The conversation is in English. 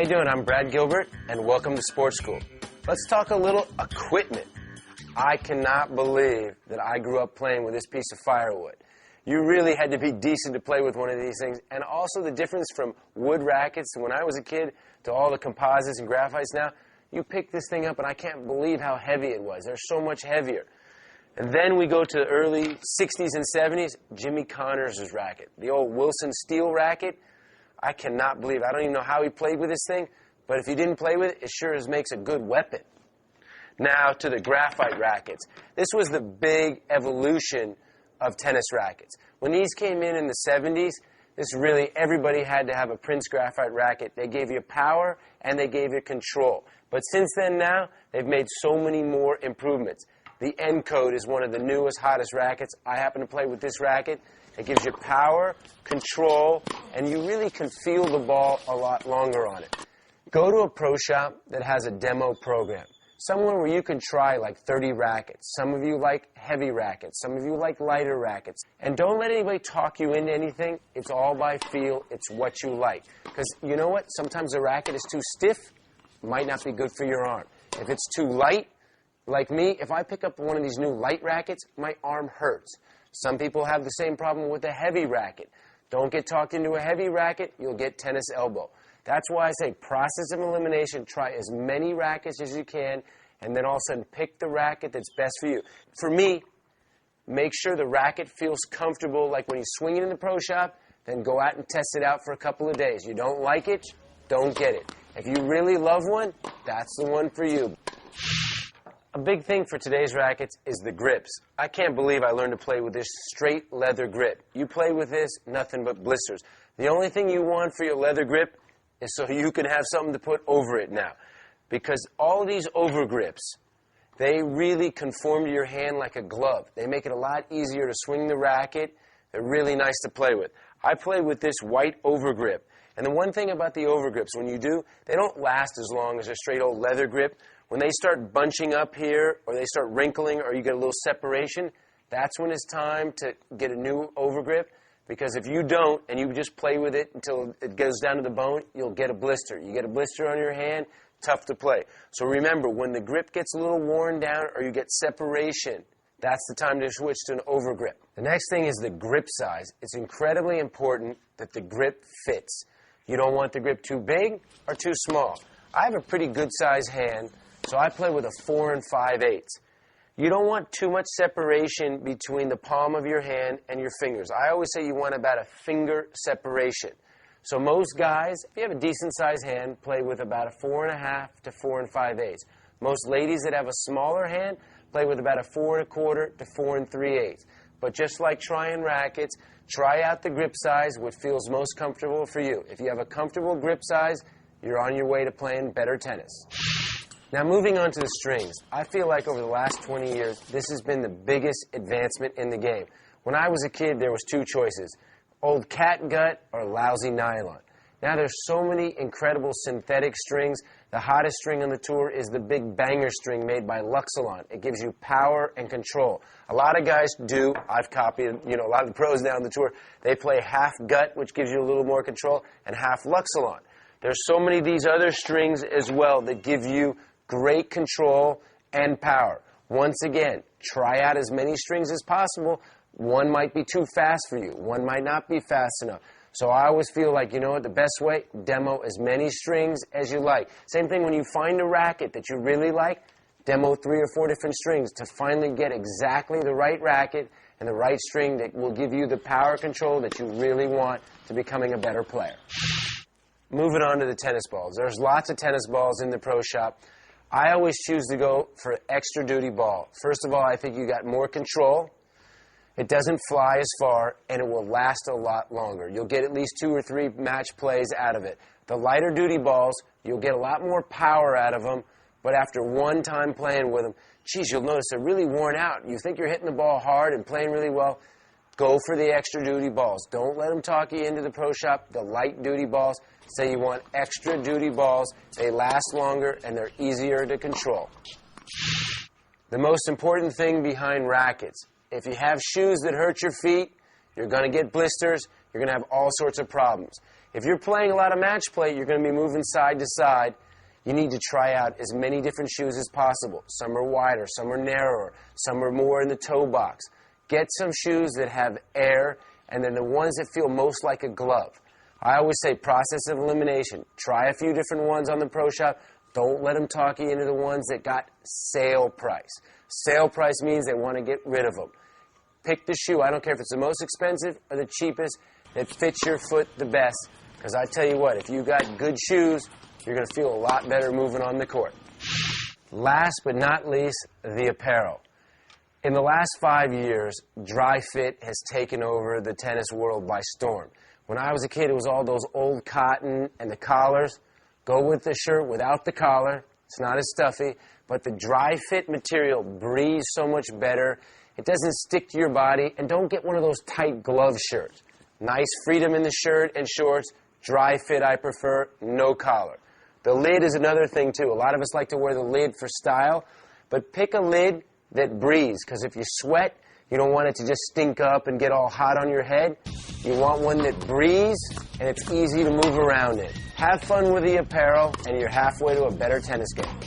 you doing? I'm Brad Gilbert, and welcome to Sports School. Let's talk a little equipment. I cannot believe that I grew up playing with this piece of firewood. You really had to be decent to play with one of these things, and also the difference from wood rackets when I was a kid to all the composites and graphites now. You pick this thing up, and I can't believe how heavy it was. They're so much heavier. And then we go to the early 60s and 70s, Jimmy Connors' racket. The old Wilson steel racket. I cannot believe it. I don't even know how he played with this thing, but if he didn't play with it, it sure as makes a good weapon. Now to the graphite rackets. This was the big evolution of tennis rackets. When these came in the 70s, everybody had to have a Prince graphite racket. They gave you power and they gave you control. But since then now, they've made so many more improvements. The N Code is one of the newest, hottest rackets. I happen to play with this racket. It gives you power, control, and you really can feel the ball a lot longer on it. Go to a pro shop that has a demo program. Somewhere where you can try like 30 rackets. Some of you like heavy rackets. Some of you like lighter rackets. And don't let anybody talk you into anything. It's all by feel. It's what you like. Because you know what? Sometimes a racket is too stiff. It might not be good for your arm. If it's too light, like me, if I pick up one of these new light rackets, my arm hurts. Some people have the same problem with a heavy racket. Don't get talked into a heavy racket, you'll get tennis elbow. That's why I say process of elimination, try as many rackets as you can, and then all of a sudden pick the racket that's best for you. For me, make sure the racket feels comfortable, like when you swing it in the pro shop, then go out and test it out for a couple of days. You don't like it, don't get it. If you really love one, that's the one for you. A big thing for today's rackets is the grips. I can't believe I learned to play with this straight leather grip. You play with this, nothing but blisters. The only thing you want for your leather grip is so you can have something to put over it now. Because all these over grips, they really conform to your hand like a glove. They make it a lot easier to swing the racket. They're really nice to play with. I play with this white over grip. And the one thing about the over grips, when you do, they don't last as long as a straight old leather grip. When they start bunching up here, or they start wrinkling, or you get a little separation, that's when it's time to get a new overgrip. Because if you don't, and you just play with it until it goes down to the bone, you'll get a blister. You get a blister on your hand, tough to play. So remember, when the grip gets a little worn down, or you get separation, that's the time to switch to an overgrip. The next thing is the grip size. It's incredibly important that the grip fits. You don't want the grip too big or too small. I have a pretty good size hand, so I play with a 4 5/8. You don't want too much separation between the palm of your hand and your fingers. I always say you want about a finger separation. So most guys, if you have a decent sized hand, play with about a 4 1/2 to 4 5/8. Most ladies that have a smaller hand play with about a 4 1/4 to 4 3/8. But just like trying rackets, try out the grip size, what feels most comfortable for you. If you have a comfortable grip size, you're on your way to playing better tennis. Now, moving on to the strings, I feel like over the last 20 years, this has been the biggest advancement in the game. When I was a kid, there was two choices, old catgut or lousy nylon. Now there's so many incredible synthetic strings. The hottest string on the tour is the big banger string made by Luxilon. It gives you power and control. A lot of guys do, I've copied, a lot of the pros now on the tour, they play half gut, which gives you a little more control, and half Luxilon. There's so many of these other strings as well that give you great control and power. Once again, try out as many strings as possible. One might be too fast for you. One might not be fast enough. So I always feel like, the best way, demo as many strings as you like. Same thing when you find a racket that you really like, demo 3 or 4 different strings to finally get exactly the right racket and the right string that will give you the power control that you really want to becoming a better player. Moving on to the tennis balls. There's lots of tennis balls in the pro shop. I always choose to go for extra duty ball. First of all, I think you got more control. It doesn't fly as far, and it will last a lot longer. You'll get at least 2 or 3 match plays out of it. The lighter duty balls, you'll get a lot more power out of them, but after one time playing with them, you'll notice they're really worn out. You think you're hitting the ball hard and playing really well, go for the extra duty balls. Don't let them talk you into the pro shop. The light duty balls, say you want extra duty balls. They last longer and they're easier to control. The most important thing behind rackets, if you have shoes that hurt your feet, you're going to get blisters, you're going to have all sorts of problems. If you're playing a lot of match play, you're going to be moving side to side. You need to try out as many different shoes as possible. Some are wider, some are narrower, some are more in the toe box. Get some shoes that have air, and then the ones that feel most like a glove. I always say process of elimination. Try a few different ones on the pro shop. Don't let them talk you into the ones that got sale price. Sale price means they want to get rid of them. Pick the shoe. I don't care if it's the most expensive or the cheapest that fits your foot the best. Because I tell you what, if you got good shoes, you're going to feel a lot better moving on the court. Last but not least, the apparel. In the last 5 years, dry fit has taken over the tennis world by storm. When I was a kid, it was all those old cotton and the collars. Go with the shirt without the collar. It's not as stuffy. But the dry fit material breathes so much better. It doesn't stick to your body. And don't get one of those tight glove shirts. Nice freedom in the shirt and shorts. Dry fit I prefer. No collar. The lid is another thing, too. A lot of us like to wear the lid for style. But pick a lid that breathes. Because if you sweat, you don't want it to just stink up and get all hot on your head. You want one that breathes and it's easy to move around in. Have fun with the apparel, and you're halfway to a better tennis game.